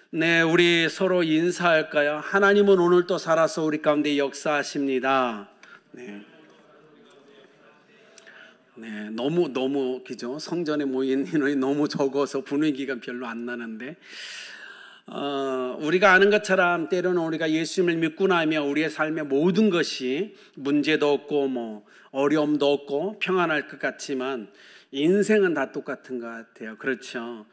네, 우리 서로 인사할까요? 하나님은 오늘 또 살아서 우리 가운데 역사하십니다. 네. 네, 너무 그죠? 성전에 모인 인원이 너무 적어서 분위기가 별로 안 나는데, 우리가 아는 것처럼 때로는 우리가 예수님을 믿고 나면 우리의 삶의 모든 것이 문제도 없고 어려움도 없고 평안할 것 같지만 인생은 다 똑같은 것 같아요. 그렇죠?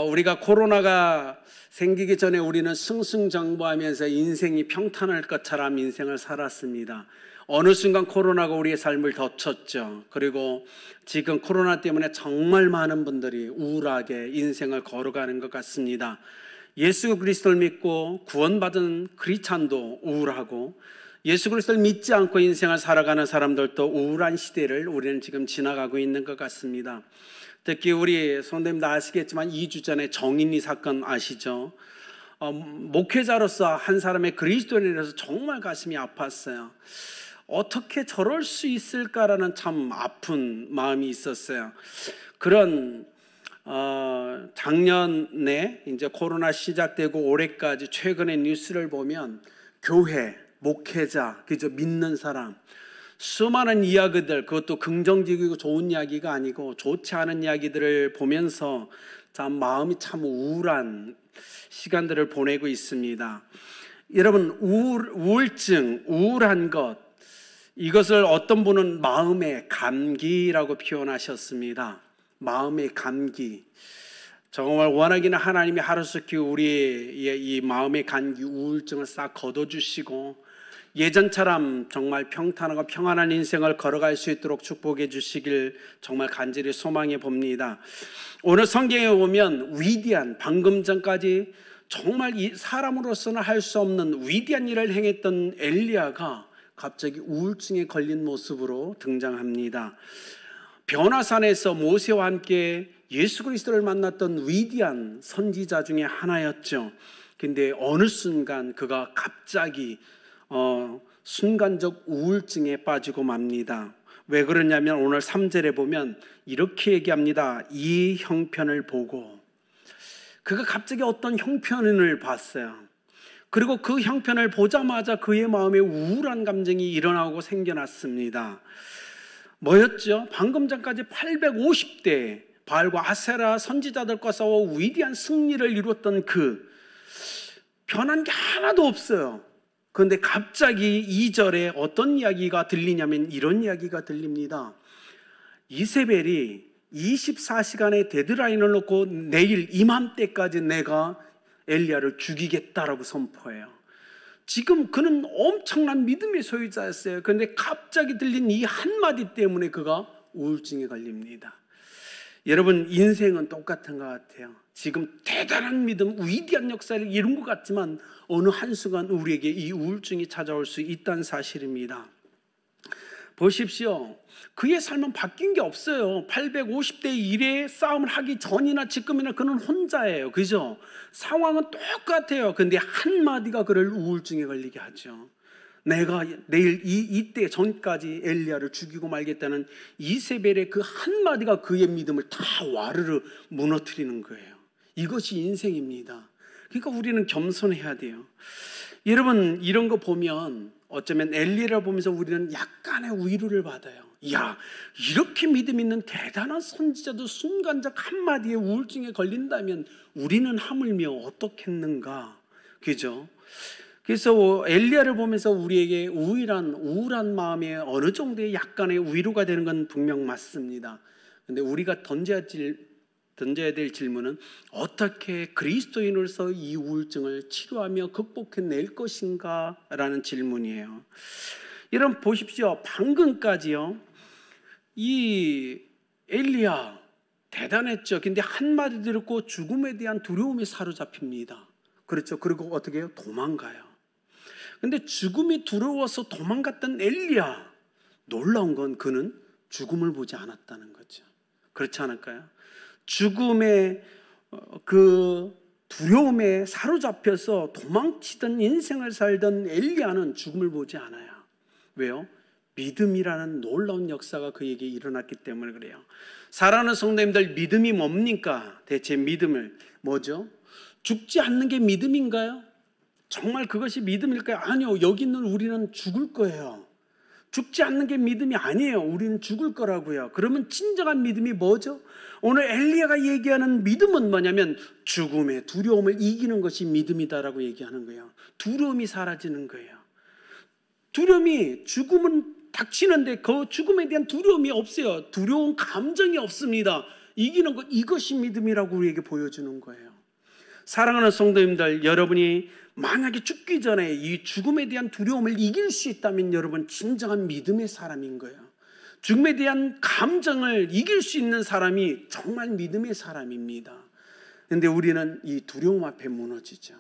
우리가 코로나가 생기기 전에 우리는 승승장구하면서 인생이 평탄할 것처럼 인생을 살았습니다. 어느 순간 코로나가 우리의 삶을 덮쳤죠. 그리고 지금 코로나 때문에 정말 많은 분들이 우울하게 인생을 걸어가는 것 같습니다. 예수 그리스도를 믿고 구원받은 크리스찬도 우울하고, 예수 그리스도를 믿지 않고 인생을 살아가는 사람들도 우울한 시대를 우리는 지금 지나가고 있는 것 같습니다. 특히 우리 성도님도 아시겠지만 2주 전에 정인이 사건 아시죠? 목회자로서 한 사람의 그리스도인이라서 정말 가슴이 아팠어요. 어떻게 저럴 수 있을까라는 참 아픈 마음이 있었어요. 그런 작년에 이제 코로나 시작되고 올해까지 최근의 뉴스를 보면 교회, 목회자, 그저 믿는 사람, 수많은 이야기들, 그것도 긍정적이고 좋은 이야기가 아니고 좋지 않은 이야기들을 보면서 참 마음이 참 우울한 시간들을 보내고 있습니다. 여러분, 우울증, 우울한 것, 이것을 어떤 분은 마음의 감기라고 표현하셨습니다. 마음의 감기. 정말 원하기는 하나님이 하루속히 우리의 이 마음의 감기, 우울증을 싹 걷어주시고 예전처럼 정말 평탄하고 평안한 인생을 걸어갈 수 있도록 축복해 주시길 정말 간절히 소망해 봅니다. 오늘 성경에 보면 위대한, 방금 전까지 정말 사람으로서는 할 수 없는 위대한 일을 행했던 엘리야가 갑자기 우울증에 걸린 모습으로 등장합니다. 변화산에서 모세와 함께 예수 그리스도를 만났던 위대한 선지자 중에 하나였죠. 근데 어느 순간 그가 갑자기 순간적 우울증에 빠지고 맙니다. 왜 그러냐면 오늘 3절에 보면 이렇게 얘기합니다. 이 형편을 보고, 그가 갑자기 어떤 형편을 봤어요. 그리고 그 형편을 보자마자 그의 마음에 우울한 감정이 일어나고 생겨났습니다. 뭐였죠? 방금 전까지 850대 바알과 아세라 선지자들과 싸워 위대한 승리를 이뤘던 그 변한 게 하나도 없어요. 그런데 갑자기 2절에 어떤 이야기가 들리냐면 이런 이야기가 들립니다. 이세벨이 24시간의 데드라인을 놓고 내일 이맘때까지 내가 엘리야를 죽이겠다라고 선포해요. 지금 그는 엄청난 믿음의 소유자였어요. 그런데 갑자기 들린 이 한마디 때문에 그가 우울증에 걸립니다. 여러분, 인생은 똑같은 것 같아요. 지금 대단한 믿음, 위대한 역사를 이룬 것 같지만 어느 한순간 우리에게 이 우울증이 찾아올 수 있다는 사실입니다. 보십시오. 그의 삶은 바뀐 게 없어요. 850대 1의 싸움을 하기 전이나 지금이나 그는 혼자예요. 그죠? 상황은 똑같아요. 근데 한마디가 그를 우울증에 걸리게 하죠. 내가 내일 이때 전까지 엘리야를 죽이고 말겠다는 이세벨의 그 한마디가 그의 믿음을 다 와르르 무너뜨리는 거예요. 이것이 인생입니다. 그러니까 우리는 겸손해야 돼요. 여러분, 이런 거 보면 어쩌면 엘리야를 보면서 우리는 약간의 위로를 받아요. 야, 이렇게 믿음 있는 대단한 선지자도 순간적 한마디에 우울증에 걸린다면 우리는 하물며 어떻겠는가, 그죠? 그래서 엘리야를 보면서 우리에게 우울한 마음에 어느 정도의 약간의 위로가 되는 건 분명 맞습니다. 그런데 우리가 던져야 될 질문은 어떻게 그리스도인으로서 이 우울증을 치료하며 극복해낼 것인가 라는 질문이에요. 여러분 보십시오. 방금까지요, 이 엘리야 대단했죠. 근데 한마디 듣고 죽음에 대한 두려움에 사로잡힙니다. 그렇죠. 그리고 어떻게 해요? 도망가요. 근데 죽음이 두려워서 도망갔던 엘리야, 놀라운 건 그는 죽음을 보지 않았다는 거죠. 그렇지 않을까요? 죽음의 그 두려움에 사로잡혀서 도망치던 인생을 살던 엘리야는 죽음을 보지 않아요. 왜요? 믿음이라는 놀라운 역사가 그에게 일어났기 때문에 그래요. 사랑하는 성도님들, 믿음이 뭡니까? 대체 믿음을 뭐죠? 죽지 않는 게 믿음인가요? 정말 그것이 믿음일까요? 아니요. 여기 있는 우리는 죽을 거예요. 죽지 않는 게 믿음이 아니에요. 우리는 죽을 거라고요. 그러면 진정한 믿음이 뭐죠? 오늘 엘리야가 얘기하는 믿음은 뭐냐면 죽음의 두려움을 이기는 것이 믿음이다라고 얘기하는 거예요. 두려움이 사라지는 거예요. 두려움이, 죽음은 닥치는데 그 죽음에 대한 두려움이 없어요. 두려운 감정이 없습니다. 이기는 것, 이것이 믿음이라고 우리에게 보여주는 거예요. 사랑하는 성도님들, 여러분이 만약에 죽기 전에 이 죽음에 대한 두려움을 이길 수 있다면 여러분 진정한 믿음의 사람인 거예요. 죽음에 대한 감정을 이길 수 있는 사람이 정말 믿음의 사람입니다. 그런데 우리는 이 두려움 앞에 무너지죠.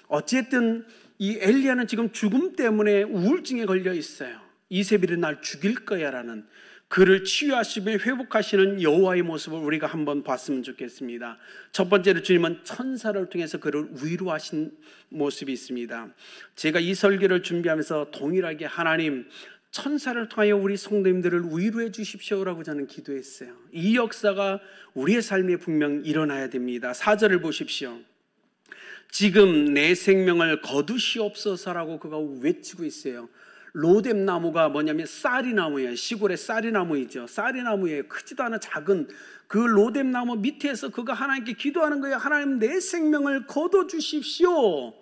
어쨌든 이 엘리야는 지금 죽음 때문에 우울증에 걸려 있어요. 이세벨이 날 죽일 거야 라는, 그를 치유하시며 회복하시는 여호와의 모습을 우리가 한번 봤으면 좋겠습니다. 첫 번째로 주님은 천사를 통해서 그를 위로하신 모습이 있습니다. 제가 이 설교를 준비하면서 동일하게 하나님, 천사를 통하여 우리 성도님들을 위로해 주십시오라고 저는 기도했어요. 이 역사가 우리의 삶에 분명 일어나야 됩니다. 4절을 보십시오. 지금 내 생명을 거두시옵소서라고 그가 외치고 있어요. 로뎀나무가 뭐냐면 쌀이나무예요. 시골의 쌀이나무이죠. 쌀이나무예요. 크지도 않은 작은 그 로뎀나무 밑에서 그가 하나님께 기도하는 거예요. 하나님, 내 생명을 거둬주십시오.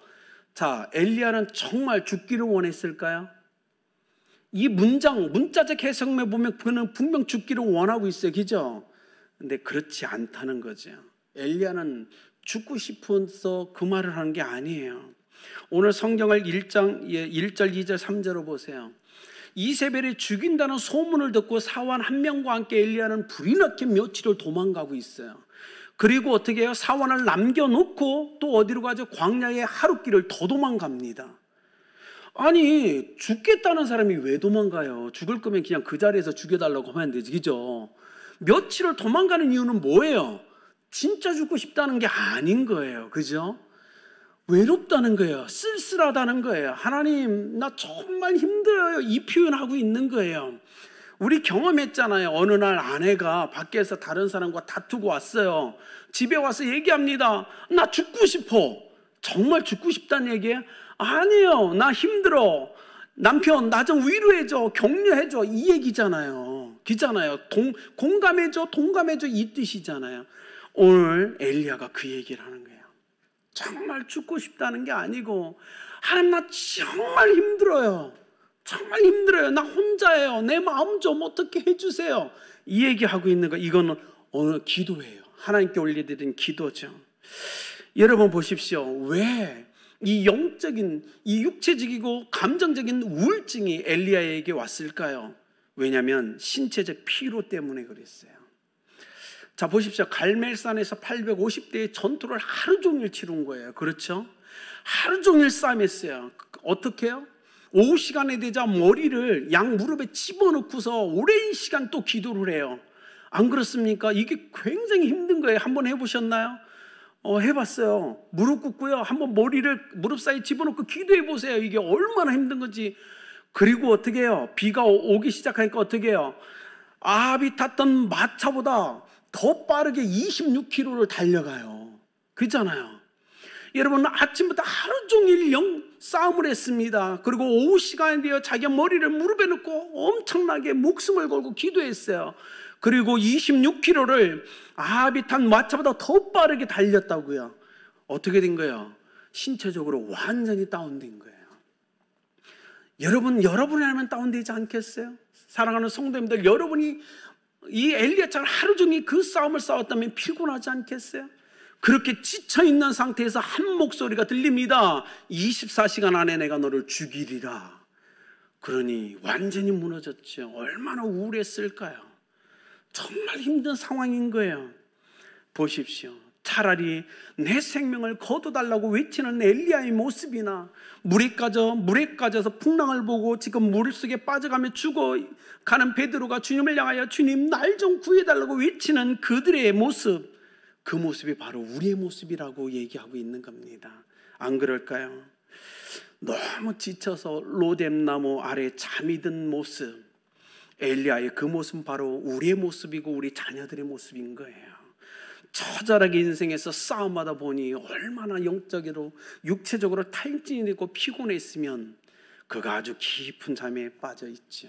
자, 엘리야는 정말 죽기를 원했을까요? 이 문자적 해석에 보면 그는 분명 죽기를 원하고 있어요. 그죠? 근데 그렇지 않다는 거죠. 엘리야는 죽고 싶어서 그 말을 하는 게 아니에요. 오늘 성경을 1장 1절, 2절, 3절로 보세요. 이세벨이 죽인다는 소문을 듣고 사원 한 명과 함께 엘리야는 불이 나게 며칠을 도망가고 있어요. 그리고 어떻게 해요? 사원을 남겨놓고 또 어디로 가죠? 광야의 하룻길을 더 도망갑니다. 아니, 죽겠다는 사람이 왜 도망가요? 죽을 거면 그냥 그 자리에서 죽여달라고 하면 되지, 그죠? 며칠을 도망가는 이유는 뭐예요? 진짜 죽고 싶다는 게 아닌 거예요, 그죠? 외롭다는 거예요. 쓸쓸하다는 거예요. 하나님, 나 정말 힘들어요. 이 표현하고 있는 거예요. 우리 경험했잖아요. 어느 날 아내가 밖에서 다른 사람과 다투고 왔어요. 집에 와서 얘기합니다. 나 죽고 싶어. 정말 죽고 싶다는 얘기예요? 아니에요. 나 힘들어. 남편, 나 좀 위로해줘. 격려해줘. 이 얘기잖아요. 공감해줘. 동감해줘. 이 뜻이잖아요. 오늘 엘리야가 그 얘기를 하는 거예요. 정말 죽고 싶다는 게 아니고, 하나님, 나 정말 힘들어요. 정말 힘들어요. 나 혼자예요. 내 마음 좀 어떻게 해주세요. 이 얘기하고 있는 거, 이거는 오늘 기도예요. 하나님께 올려드린 기도죠. 여러분 보십시오. 왜 이 영적인, 이 육체적이고 감정적인 우울증이 엘리야에게 왔을까요? 왜냐하면 신체적 피로 때문에 그랬어요. 자, 보십시오. 갈멜산에서 850대의 전투를 하루 종일 치른 거예요. 그렇죠? 하루 종일 싸움했어요. 어떻게 해요? 오후 시간에 되자 머리를 양 무릎에 집어넣고서 오랜 시간 또 기도를 해요. 안 그렇습니까? 이게 굉장히 힘든 거예요. 한번 해보셨나요? 해봤어요. 무릎 꿇고요. 한번 머리를 무릎 사이에 집어넣고 기도해 보세요. 이게 얼마나 힘든 건지. 그리고 어떻게 해요? 비가 오기 시작하니까 어떻게 해요? 아합이 탔던 마차보다 더 빠르게 26km를 달려가요. 그렇잖아요. 여러분, 아침부터 하루 종일 싸움을 했습니다. 그리고 오후 시간에 되어 자기 머리를 무릎에 넣고 엄청나게 목숨을 걸고 기도했어요. 그리고 26km를 아합이 탄 마차보다 더 빠르게 달렸다고요. 어떻게 된 거예요? 신체적으로 완전히 다운된 거예요. 여러분이라면 다운되지 않겠어요? 사랑하는 성도님들, 여러분이 이 엘리야처럼 하루 종일 그 싸움을 싸웠다면 피곤하지 않겠어요? 그렇게 지쳐있는 상태에서 한 목소리가 들립니다. 24시간 안에 내가 너를 죽이리라. 그러니 완전히 무너졌죠. 얼마나 우울했을까요? 정말 힘든 상황인 거예요. 보십시오. 차라리 내 생명을 거둬달라고 외치는 엘리야의 모습이나 물에 빠져서 풍랑을 보고 지금 물속에 빠져가며 죽어가는 베드로가 주님을 향하여 주님, 날 좀 구해달라고 외치는 그들의 모습, 그 모습이 바로 우리의 모습이라고 얘기하고 있는 겁니다. 안 그럴까요? 너무 지쳐서 로뎀나무 아래 잠이 든 모습, 엘리야의 그 모습은 바로 우리의 모습이고 우리 자녀들의 모습인 거예요. 처절하게 인생에서 싸움하다 보니 얼마나 영적으로 육체적으로 탈진이 되고 피곤했으면 그가 아주 깊은 잠에 빠져 있죠.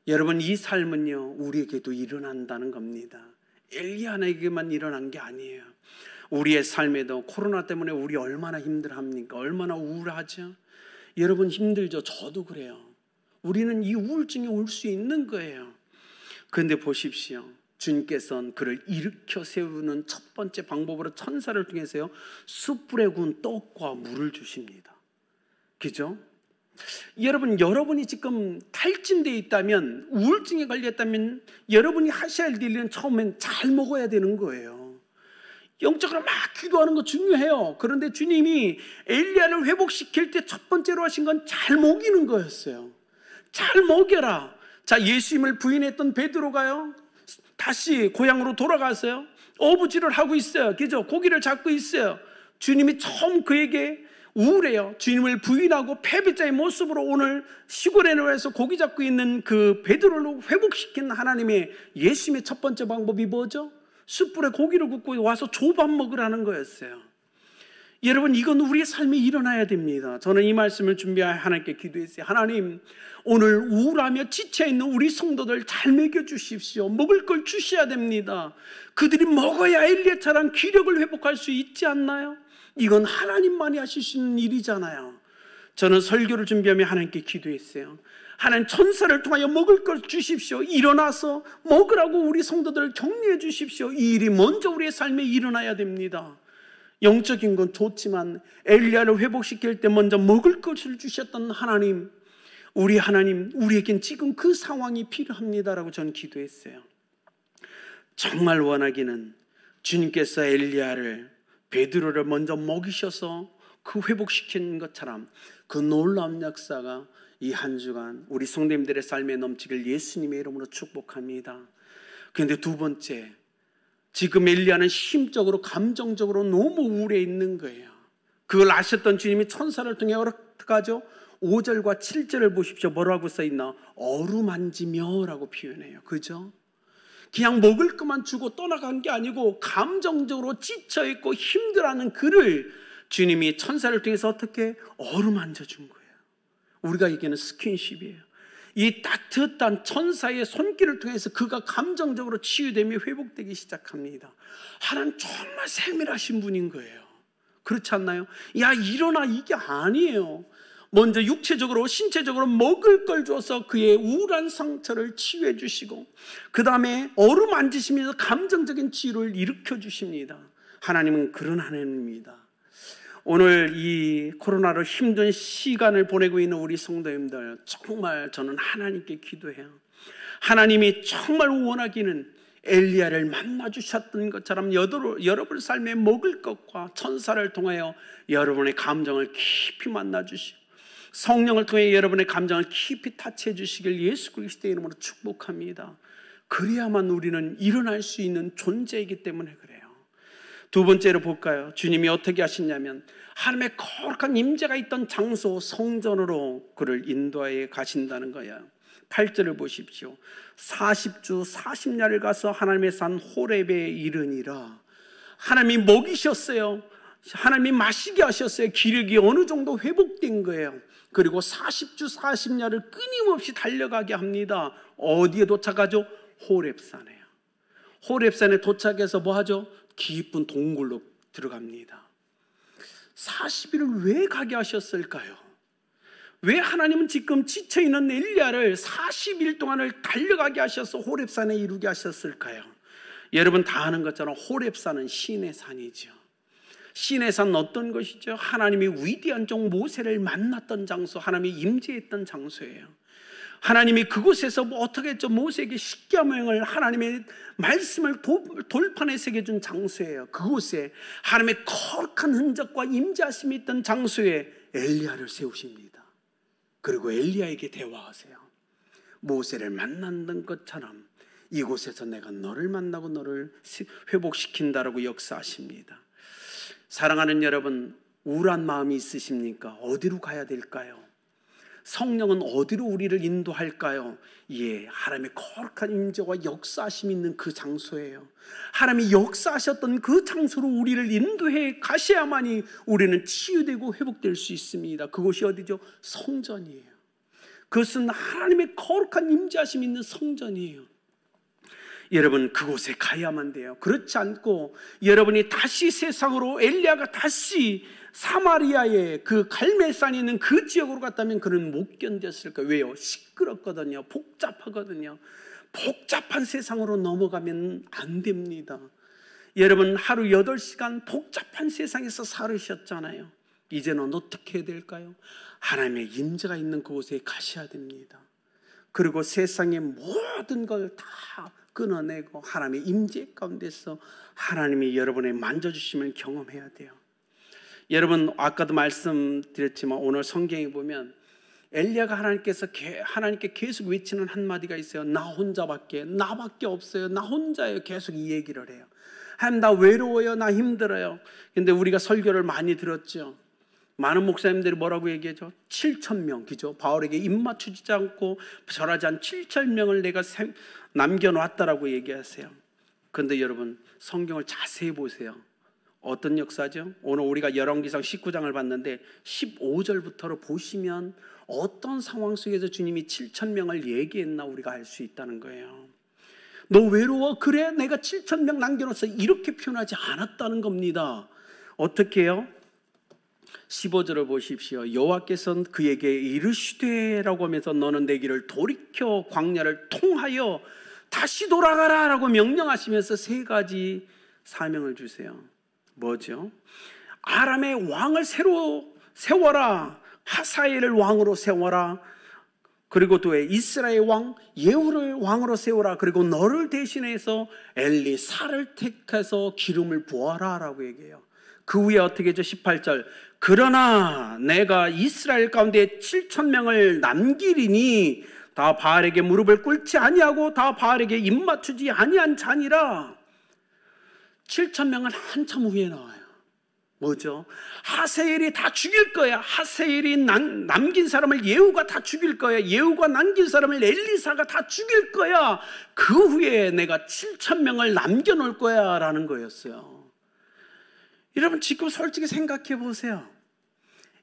여러분, 이 삶은요 우리에게도 일어난다는 겁니다. 엘리야에게만 일어난 게 아니에요. 우리의 삶에도 코로나 때문에 우리 얼마나 힘들합니까? 얼마나 우울하죠? 여러분 힘들죠? 저도 그래요. 우리는 이 우울증이 올 수 있는 거예요. 그런데 보십시오. 주님께서는 그를 일으켜 세우는 첫 번째 방법으로 천사를 통해서요 숯불에 구운 떡과 물을 주십니다. 그죠? 여러분이 지금 탈진되어 있다면, 우울증에 걸렸다면 여러분이 하셔야 할 일은 처음엔 잘 먹어야 되는 거예요. 영적으로 막 기도하는 거 중요해요. 그런데 주님이 엘리야를 회복시킬 때 첫 번째로 하신 건 잘 먹이는 거였어요. 잘 먹여라. 자, 예수님을 부인했던 베드로가요 다시 고향으로 돌아가서요 어부질을 하고 있어요. 그죠? 고기를 잡고 있어요. 주님이 처음 그에게 우울해요. 주님을 부인하고 패배자의 모습으로 오늘 시골에 내려와서 고기 잡고 있는 그 베드로를 회복시킨 하나님의 예수님의 첫 번째 방법이 뭐죠? 숯불에 고기를 굽고 와서 조밥 먹으라는 거였어요. 여러분, 이건 우리의 삶에 일어나야 됩니다. 저는 이 말씀을 준비하여 하나님께 기도했어요. 하나님, 오늘 우울하며 지쳐있는 우리 성도들 잘 먹여주십시오. 먹을 걸 주셔야 됩니다. 그들이 먹어야 엘리야처럼 기력을 회복할 수 있지 않나요? 이건 하나님만이 하실 수 있는 일이잖아요. 저는 설교를 준비하며 하나님께 기도했어요. 하나님, 천사를 통하여 먹을 걸 주십시오. 일어나서 먹으라고 우리 성도들을 격려해 주십시오. 이 일이 먼저 우리의 삶에 일어나야 됩니다. 영적인 건 좋지만 엘리야를 회복시킬 때 먼저 먹을 것을 주셨던 하나님, 우리 하나님, 우리에겐 지금 그 상황이 필요합니다라고 저는 기도했어요. 정말 원하기는 주님께서 엘리야를, 베드로를 먼저 먹이셔서 그 회복시킨 것처럼 그 놀라운 역사가 이 한 주간 우리 성도님들의 삶에 넘치길 예수님의 이름으로 축복합니다. 그런데 두 번째, 지금 엘리야는 심적으로 감정적으로 너무 우울해 있는 거예요. 그걸 아셨던 주님이 천사를 통해 어떻게 하죠? 5절과 7절을 보십시오. 뭐라고 써있나? 어루만지며 라고 표현해요. 그죠? 그냥 먹을 것만 주고 떠나간 게 아니고 감정적으로 지쳐있고 힘들어하는 그를 주님이 천사를 통해서 어떻게 어루만져 준 거예요. 우리가 얘기하는 스킨십이에요. 이 따뜻한 천사의 손길을 통해서 그가 감정적으로 치유되며 회복되기 시작합니다. 하나님 정말 세밀하신 분인 거예요. 그렇지 않나요? 야, 일어나, 이게 아니에요. 먼저 육체적으로, 신체적으로 먹을 걸 줘서 그의 우울한 상처를 치유해 주시고, 그 다음에 어루만지시면서 감정적인 치유를 일으켜 주십니다. 하나님은 그런 하나님입니다. 오늘 이 코로나로 힘든 시간을 보내고 있는 우리 성도님들, 정말 저는 하나님께 기도해요. 하나님이 정말 원하기는 엘리야를 만나주셨던 것처럼 여러분 삶에 먹을 것과 천사를 통하여 여러분의 감정을 깊이 만나주시고, 성령을 통해 여러분의 감정을 깊이 타치해 주시길 예수 그리스도의 이름으로 축복합니다. 그래야만 우리는 일어날 수 있는 존재이기 때문에 그래요. 두 번째로 볼까요? 주님이 어떻게 하시냐면 하나님의 거룩한 임재가 있던 장소 성전으로 그를 인도하여 가신다는 거예요. 8절을 보십시오. 40주 40야를 가서 하나님의 산 호렙에 이르니라. 하나님이 먹이셨어요. 하나님이 마시게 하셨어요. 기력이 어느 정도 회복된 거예요. 그리고 40주 40야를 끊임없이 달려가게 합니다. 어디에 도착하죠? 호렙산에요. 호렙산에 도착해서 뭐 하죠? 깊은 동굴로 들어갑니다. 40일을 왜 가게 하셨을까요? 왜 하나님은 지금 지쳐있는 엘리야를 40일 동안을 달려가게 하셔서 호렙산에 이루게 하셨을까요? 여러분 다 아는 것처럼 호렙산은 신의 산이죠. 신의 산은 어떤 것이죠? 하나님이 위대한 종 모세를 만났던 장소, 하나님이 임재했던 장소예요. 하나님이 그곳에서 어떻게 했죠? 모세에게 십계명을, 하나님의 말씀을 돌판에 새겨준 장소예요. 그곳에 하나님의 거룩한 흔적과 임재하심이 있던 장소에 엘리야를 세우십니다. 그리고 엘리야에게 대화하세요. 모세를 만났던 것처럼 이곳에서 내가 너를 만나고 너를 회복시킨다라고 역사하십니다. 사랑하는 여러분, 우울한 마음이 있으십니까? 어디로 가야 될까요? 성령은 어디로 우리를 인도할까요? 예, 하나님의 거룩한 임재와 역사하심이 있는 그 장소예요. 하나님이 역사하셨던 그 장소로 우리를 인도해 가셔야만이 우리는 치유되고 회복될 수 있습니다. 그곳이 어디죠? 성전이에요. 그것은 하나님의 거룩한 임재하심이 있는 성전이에요. 여러분, 그곳에 가야만 돼요. 그렇지 않고 여러분이 다시 세상으로, 엘리야가 다시 사마리아의 그 갈멜산이 있는 그 지역으로 갔다면 그는 못 견뎠을 거예요. 왜요? 시끄럽거든요. 복잡하거든요. 복잡한 세상으로 넘어가면 안 됩니다. 여러분, 하루 8시간 복잡한 세상에서 살으셨잖아요. 이제는 어떻게 해야 될까요? 하나님의 임재가 있는 그곳에 가셔야 됩니다. 그리고 세상의 모든 걸 다 끊어내고 하나님의 임재 가운데서 하나님이 여러분의 만져주심을 경험해야 돼요. 여러분, 아까도 말씀드렸지만 오늘 성경에 보면 엘리야가 하나님께 계속 외치는 한마디가 있어요. 나밖에 없어요. 나 혼자예요. 계속 이 얘기를 해요. 하나님, 나 외로워요. 나 힘들어요. 근데 우리가 설교를 많이 들었죠. 많은 목사님들이 뭐라고 얘기하죠? 7,000명, 그죠? 바울에게 입맞추지 않고 절하지 않은 7,000명을 내가 남겨놨다라고 얘기하세요. 그런데 여러분, 성경을 자세히 보세요. 어떤 역사죠? 오늘 우리가 열왕기상 19장을 봤는데 15절부터로 보시면 어떤 상황 속에서 주님이 7,000명을 얘기했나 우리가 알 수 있다는 거예요. 너 외로워? 그래? 내가 7,000명 남겨놨어. 이렇게 표현하지 않았다는 겁니다. 어떻게 해요? 15절을 보십시오. 여호와께서는 그에게 이르시되라고 하면서 너는 내 길을 돌이켜 광야를 통하여 다시 돌아가라 라고 명령하시면서 3가지 사명을 주세요. 뭐죠? 아람의 왕을 새로 세워라. 하사엘을 왕으로 세워라. 그리고 또 이스라엘 왕 예후를 왕으로 세워라. 그리고 너를 대신해서 엘리사를 택해서 기름을 부어라 라고 얘기해요. 그 후에 어떻게 하죠? 18절. 그러나 내가 이스라엘 가운데 7,000명을 남기리니 다 바알에게 무릎을 꿇지 아니하고 다 바알에게 입맞추지 아니한 자니라. 7,000명은 한참 후에 나와요. 뭐죠? 하세엘이 다 죽일 거야. 하세엘이 남긴 사람을 예후가 다 죽일 거야. 예후가 남긴 사람을 엘리사가 다 죽일 거야. 그 후에 내가 7,000명을 남겨놓을 거야 라는 거였어요. 여러분, 지금 솔직히 생각해 보세요.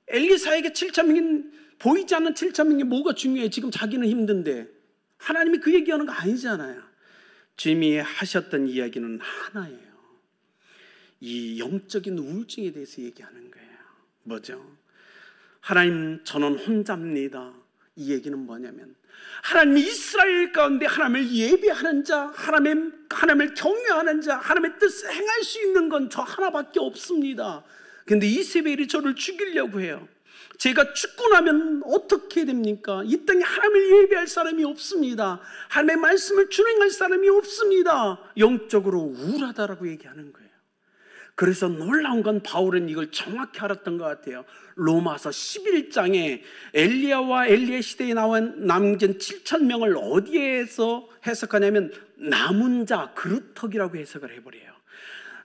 엘리사에게 7,000명이, 보이지 않는 7,000명이 뭐가 중요해? 지금 자기는 힘든데. 하나님이 그 얘기하는 거 아니잖아요. 주님이 하셨던 이야기는 하나예요. 이 영적인 우울증에 대해서 얘기하는 거예요. 뭐죠? 하나님, 저는 혼자입니다. 이 얘기는 뭐냐면 하나님 이스라엘 가운데 하나님을 예배하는 자, 하나님을 경외하는 자, 하나님의 뜻을 행할 수 있는 건 저 하나밖에 없습니다. 그런데 이세벨이 저를 죽이려고 해요. 제가 죽고 나면 어떻게 됩니까? 이 땅에 하나님을 예배할 사람이 없습니다. 하나님의 말씀을 준행할 사람이 없습니다. 영적으로 우울하다라고 얘기하는 거예요. 그래서 놀라운 건 바울은 이걸 정확히 알았던 것 같아요. 로마서 11장에 엘리야와 엘리야 시대에 남긴 7,000명을 어디에서 해석하냐면 남은 자, 그루터기라고 해석을 해버려요.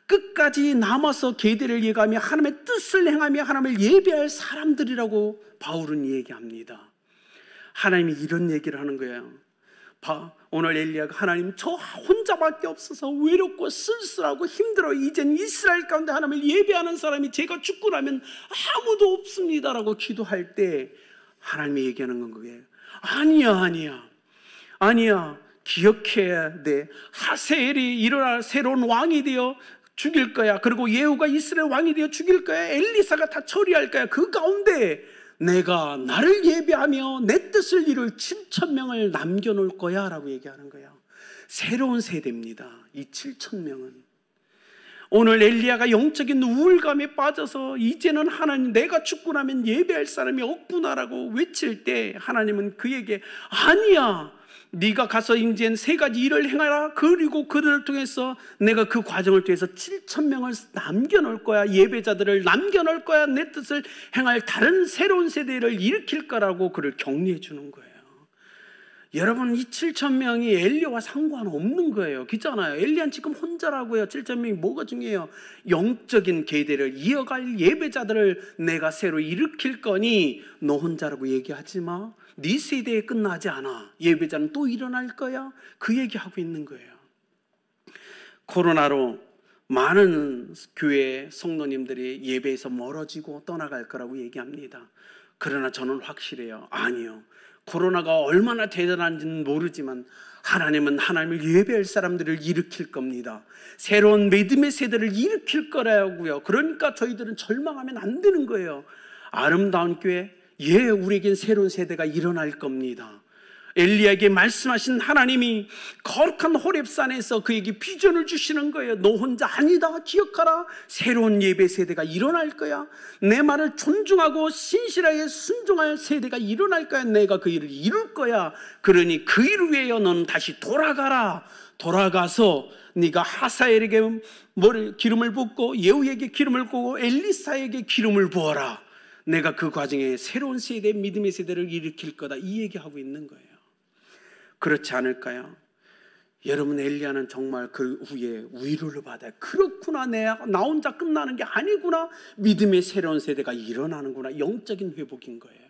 끝까지 남아서 계대를 이어가며 하나님의 뜻을 행하며 하나님을 예배할 사람들이라고 바울은 얘기합니다. 하나님이 이런 얘기를 하는 거예요. 오늘 엘리야가 하나님, 저 혼자밖에 없어서 외롭고 쓸쓸하고 힘들어. 이젠 이스라엘 가운데 하나님을 예배하는 사람이 제가 죽고 나면 아무도 없습니다라고 기도할 때 하나님이 얘기하는 건 그거예요. 아니야. 기억해야 돼. 하세엘이 일어나 새로운 왕이 되어 죽일 거야. 그리고 예후가 이스라엘 왕이 되어 죽일 거야. 엘리사가 다 처리할 거야. 그 가운데 내가 나를 예배하며 내 뜻을 이룰 7,000명을 남겨놓을 거야 라고 얘기하는 거예요. 새로운 세대입니다. 이 7,000명은. 오늘 엘리야가 영적인 우울감에 빠져서 이제는 하나님, 내가 죽고 나면 예배할 사람이 없구나라고 외칠 때 하나님은 그에게 아니야, 네가 가서 이제는 3가지 일을 행하라. 그리고 그들을 통해서 내가 그 과정을 통해서 7,000명을 남겨놓을 거야. 예배자들을 남겨놓을 거야. 내 뜻을 행할 다른 새로운 세대를 일으킬 거라고 그를 격려해 주는 거예요. 여러분, 이 7천 명이 엘리야와 상관없는 거예요. 그렇잖아요. 엘리야는 지금 혼자라고요. 7천 명이 뭐가 중요해요? 영적인 계대를 이어갈 예배자들을 내가 새로 일으킬 거니 너 혼자라고 얘기하지 마. 네 세대에 끝나지 않아. 예배자는 또 일어날 거야. 그 얘기하고 있는 거예요. 코로나로 많은 교회 성도님들이 예배에서 멀어지고 떠나갈 거라고 얘기합니다. 그러나 저는 확실해요. 아니요. 코로나가 얼마나 대단한지는 모르지만 하나님은 하나님을 예배할 사람들을 일으킬 겁니다. 새로운 믿음의 세대를 일으킬 거라고요. 그러니까 저희들은 절망하면 안 되는 거예요. 아름다운 교회, 우리에겐 새로운 세대가 일어날 겁니다. 엘리야에게 말씀하신 하나님이 거룩한 호렙산에서 그에게 비전을 주시는 거예요. 너 혼자 아니다. 기억하라. 새로운 예배 세대가 일어날 거야. 내 말을 존중하고 신실하게 순종할 세대가 일어날 거야. 내가 그 일을 이룰 거야. 그러니 그 일을 위하여 너는 다시 돌아가라. 돌아가서 네가 하사엘에게 기름을 붓고 예후에게 기름을 부고 엘리사에게 기름을 부어라. 내가 그 과정에 새로운 세대, 믿음의 세대를 일으킬 거다. 이 얘기하고 있는 거예요. 그렇지 않을까요? 여러분, 엘리야는 정말 그 후에 위로를 받아요. 그렇구나, 나 혼자 끝나는 게 아니구나. 믿음의 새로운 세대가 일어나는구나. 영적인 회복인 거예요.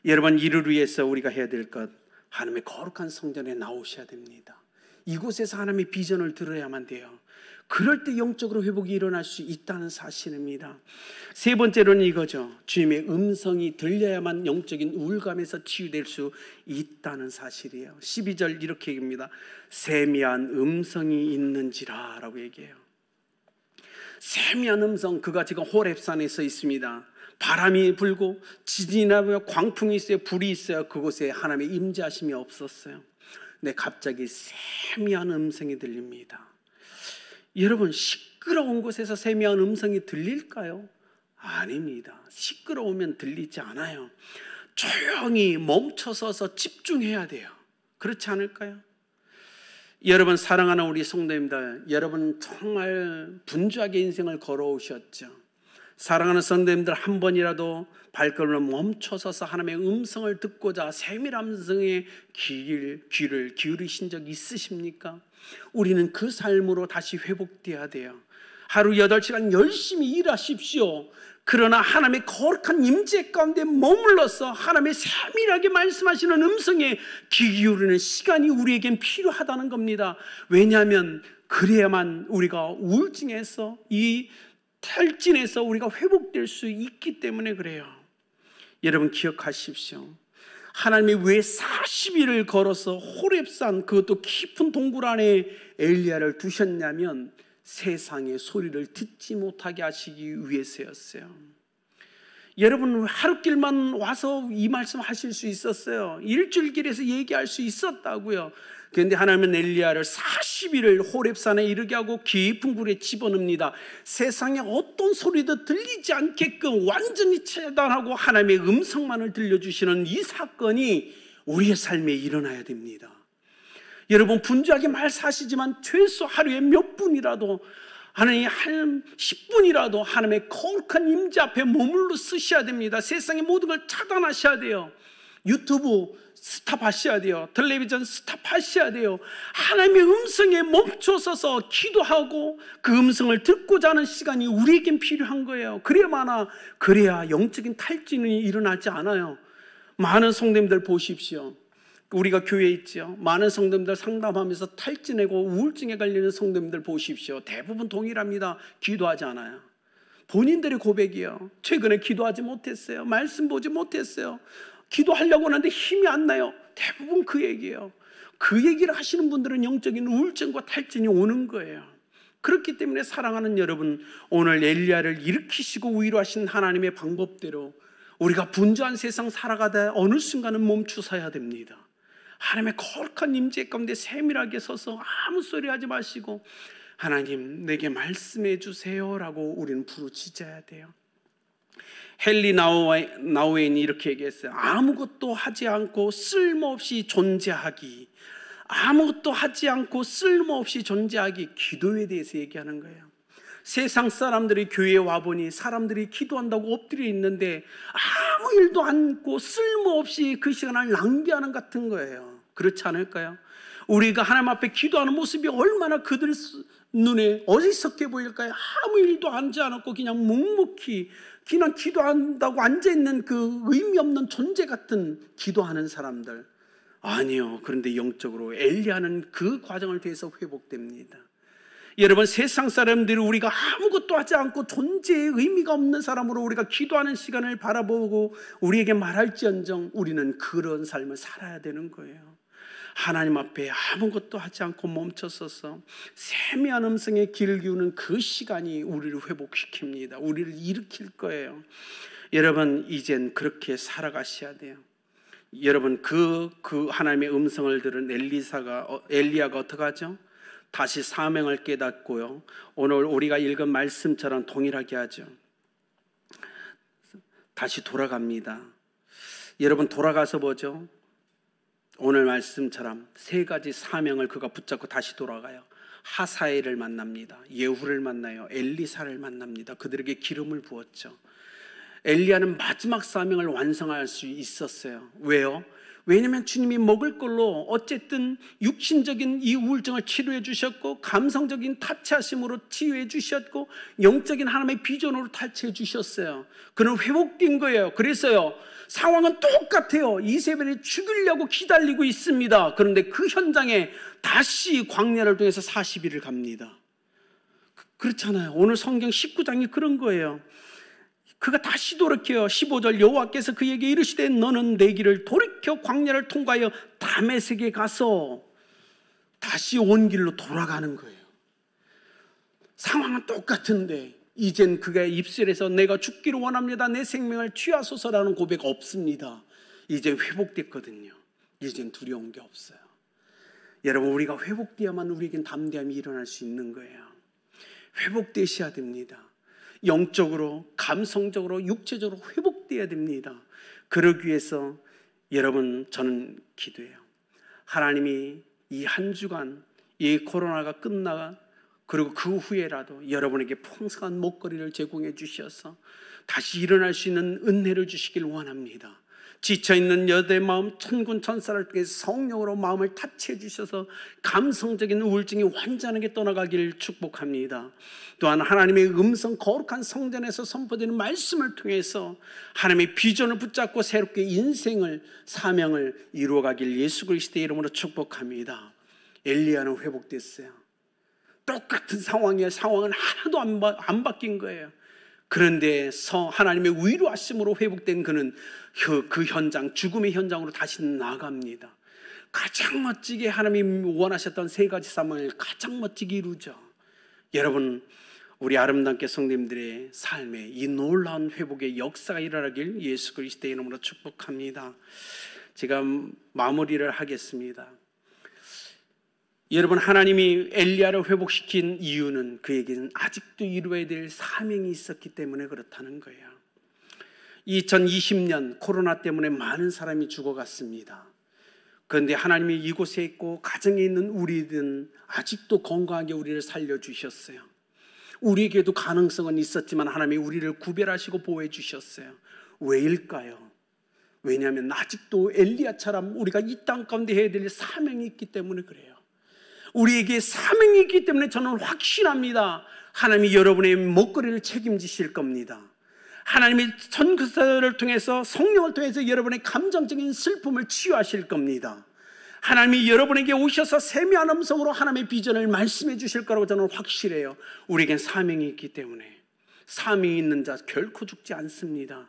여러분, 이를 위해서 우리가 해야 될 것, 하나님의 거룩한 성전에 나오셔야 됩니다. 이곳에서 하나님의 비전을 들어야만 돼요. 그럴 때 영적으로 회복이 일어날 수 있다는 사실입니다. 세 번째로는 이거죠. 주님의 음성이 들려야만 영적인 우울감에서 치유될 수 있다는 사실이에요. 12절 이렇게 얘기합니다. 세미한 음성이 있는지라 라고 얘기해요. 세미한 음성, 그가 지금 호렙산에 있습니다. 바람이 불고 지진이 나고 광풍이 있어요. 불이 있어요. 그곳에 하나님의 임재하심이 없었어요. 근데 갑자기 세미한 음성이 들립니다. 여러분, 시끄러운 곳에서 세미한 음성이 들릴까요? 아닙니다. 시끄러우면 들리지 않아요. 조용히 멈춰서서 집중해야 돼요. 그렇지 않을까요? 여러분, 사랑하는 우리 성도님들, 여러분 정말 분주하게 인생을 걸어오셨죠. 사랑하는 성도님들, 한 번이라도 발걸음을 멈춰서서 하나님의 음성을 듣고자 세밀한 음성에 귀를 기울이신 적 있으십니까? 우리는 그 삶으로 다시 회복돼야 돼요. 하루 8시간 열심히 일하십시오. 그러나 하나님의 거룩한 임재 가운데 머물러서 하나님의 세밀하게 말씀하시는 음성에 귀 기울이는 시간이 우리에겐 필요하다는 겁니다. 왜냐하면 그래야만 우리가 우울증에서, 이 탈진에서 우리가 회복될 수 있기 때문에 그래요. 여러분, 기억하십시오. 하나님이 왜 40일을 걸어서 호렙산, 그것도 깊은 동굴 안에 엘리야를 두셨냐면 세상의 소리를 듣지 못하게 하시기 위해서였어요. 여러분, 하루길만 와서 이 말씀 하실 수 있었어요. 일주일길에서 얘기할 수 있었다고요. 그런데 하나님은 엘리야를 40일을 호렙산에 이르게 하고 깊은 굴에 집어넣습니다. 세상에 어떤 소리도 들리지 않게끔 완전히 차단하고 하나님의 음성만을 들려주시는 이 사건이 우리의 삶에 일어나야 됩니다. 여러분, 분주하게 말사시지만 최소 하루에 몇 분이라도, 하나님 한 10분이라도 하나님의 거룩한 임재 앞에 머물러 쓰셔야 됩니다. 세상의 모든 걸 차단하셔야 돼요. 유튜브 스탑하셔야 돼요. 텔레비전 스탑하셔야 돼요. 하나님의 음성에 멈춰서서 기도하고 그 음성을 듣고자 하는 시간이 우리에겐 필요한 거예요. 그래야 영적인 탈진이 일어나지 않아요. 많은 성도님들 보십시오. 우리가 교회에 있죠. 많은 성도님들 상담하면서 탈진하고 우울증에 걸리는 성도님들 보십시오. 대부분 동일합니다. 기도하지 않아요. 본인들의 고백이요. 최근에 기도하지 못했어요. 말씀 보지 못했어요. 기도하려고 하는데 힘이 안 나요. 대부분 그 얘기예요. 그 얘기를 하시는 분들은 영적인 우울증과 탈진이 오는 거예요. 그렇기 때문에 사랑하는 여러분, 오늘 엘리야를 일으키시고 위로하신 하나님의 방법대로 우리가 분주한 세상 살아가다 어느 순간은 멈추서야 됩니다. 하나님의 거룩한 임재 가운데 세밀하게 서서 아무 소리 하지 마시고 하나님, 내게 말씀해 주세요라고 우리는 부르짖어야 돼요. 헨리 나우엔이 이렇게 얘기했어요. 아무것도 하지 않고 쓸모없이 존재하기. 아무것도 하지 않고 쓸모없이 존재하기. 기도에 대해서 얘기하는 거예요. 세상 사람들이 교회에 와보니 사람들이 기도한다고 엎드려 있는데 아무 일도 않고 쓸모없이 그 시간을 낭비하는 같은 거예요. 그렇지 않을까요? 우리가 하나님 앞에 기도하는 모습이 얼마나 그들 눈에 어리석게 보일까요? 아무 일도 하지 않았고 그냥 묵묵히 그냥 기도한다고 앉아있는 그 의미 없는 존재 같은 기도하는 사람들. 아니요. 그런데 영적으로 엘리야는 그 과정을 통해서 회복됩니다. 여러분, 세상 사람들이 우리가 아무것도 하지 않고 존재의 의미가 없는 사람으로 우리가 기도하는 시간을 바라보고 우리에게 말할지언정 우리는 그런 삶을 살아야 되는 거예요. 하나님 앞에 아무것도 하지 않고 멈춰서서 세미한 음성에 귀를 기우는 그 시간이 우리를 회복시킵니다. 우리를 일으킬 거예요. 여러분, 이젠 그렇게 살아가셔야 돼요. 여러분, 그 하나님의 음성을 들은 엘리야가 어떻게 하죠? 다시 사명을 깨닫고요. 오늘 우리가 읽은 말씀처럼 동일하게 하죠. 다시 돌아갑니다. 여러분, 돌아가서 보죠. 오늘 말씀처럼 세 가지 사명을 그가 붙잡고 다시 돌아가요. 하사엘을 만납니다. 예후를 만나요. 엘리사를 만납니다. 그들에게 기름을 부었죠. 엘리야는 마지막 사명을 완성할 수 있었어요. 왜요? 왜냐하면 주님이 먹을 걸로 어쨌든 육신적인 이 우울증을 치료해 주셨고, 감성적인 타치하심으로 치유해 주셨고, 영적인 하나님의 비전으로 탈취해 주셨어요. 그는 회복된 거예요. 그래서요, 상황은 똑같아요. 이세벨이 죽이려고 기다리고 있습니다. 그런데 그 현장에 다시 광야를 통해서 40일을 갑니다. 그렇잖아요. 오늘 성경 19장이 그런 거예요. 그가 다시 돌이켜요. 15절, 여호와께서 그에게 이르시되 너는 내 길을 돌이켜 광야를 통과하여 다메섹에 가서 다시 온 길로 돌아가는 거예요. 상황은 똑같은데 이젠 그의 입술에서 내가 죽기를 원합니다, 내 생명을 취하소서라는 고백 없습니다. 이제 회복됐거든요. 이젠 두려운 게 없어요. 여러분, 우리가 회복되어야만 우리에겐 담대함이 일어날 수 있는 거예요. 회복되셔야 됩니다. 영적으로, 감성적으로, 육체적으로 회복되어야 됩니다. 그러기 위해서 여러분, 저는 기도해요. 하나님이 이 한 주간 이 코로나가 끝나가 그리고 그 후에라도 여러분에게 풍성한 먹거리를 제공해 주셔서 다시 일어날 수 있는 은혜를 주시길 원합니다. 지쳐있는 여대 마음, 천군 천사를 통해 성령으로 마음을 타치해 주셔서 감성적인 우울증이 완전하게 떠나가기를 축복합니다. 또한 하나님의 음성, 거룩한 성전에서 선포되는 말씀을 통해서 하나님의 비전을 붙잡고 새롭게 인생을, 사명을 이루어가길 예수 그리스도의 이름으로 축복합니다. 엘리야는 회복됐어요. 똑같은 상황이에요. 상황은 하나도 안 바뀐 거예요. 그런데 하나님의 위로하심으로 회복된 그는 그 현장, 죽음의 현장으로 다시 나갑니다. 가장 멋지게 하나님이 원하셨던 세 가지 사명을 가장 멋지게 이루죠. 여러분, 우리 아름답게 성도님들의 삶에 이 놀라운 회복의 역사가 일어나길 예수 그리스도의 이름으로 축복합니다. 제가 마무리를 하겠습니다. 여러분, 하나님이 엘리야를 회복시킨 이유는 그에게는 아직도 이루어야 될 사명이 있었기 때문에 그렇다는 거예요. 2020년 코로나 때문에 많은 사람이 죽어갔습니다. 그런데 하나님이 이곳에 있고 가정에 있는 우리들은 아직도 건강하게 우리를 살려주셨어요. 우리에게도 가능성은 있었지만 하나님이 우리를 구별하시고 보호해 주셨어요. 왜일까요? 왜냐하면 아직도 엘리야처럼 우리가 이 땅 가운데 해야 될 사명이 있기 때문에 그래요. 우리에게 사명이 있기 때문에 저는 확신합니다. 하나님이 여러분의 먹거리를 책임지실 겁니다. 하나님이 선교사를 통해서, 성령을 통해서 여러분의 감정적인 슬픔을 치유하실 겁니다. 하나님이 여러분에게 오셔서 세미한 음성으로 하나님의 비전을 말씀해 주실 거라고 저는 확실해요. 우리에겐 사명이 있기 때문에. 사명이 있는 자 결코 죽지 않습니다.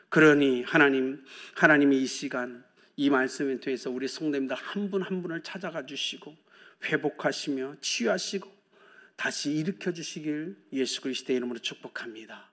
그러니 하나님이 이 시간 이 말씀을 통해서 우리 성도님들 한 분 한 분을 찾아가 주시고 회복하시며 치유하시고 다시 일으켜 주시길 예수 그리스도의 이름으로 축복합니다.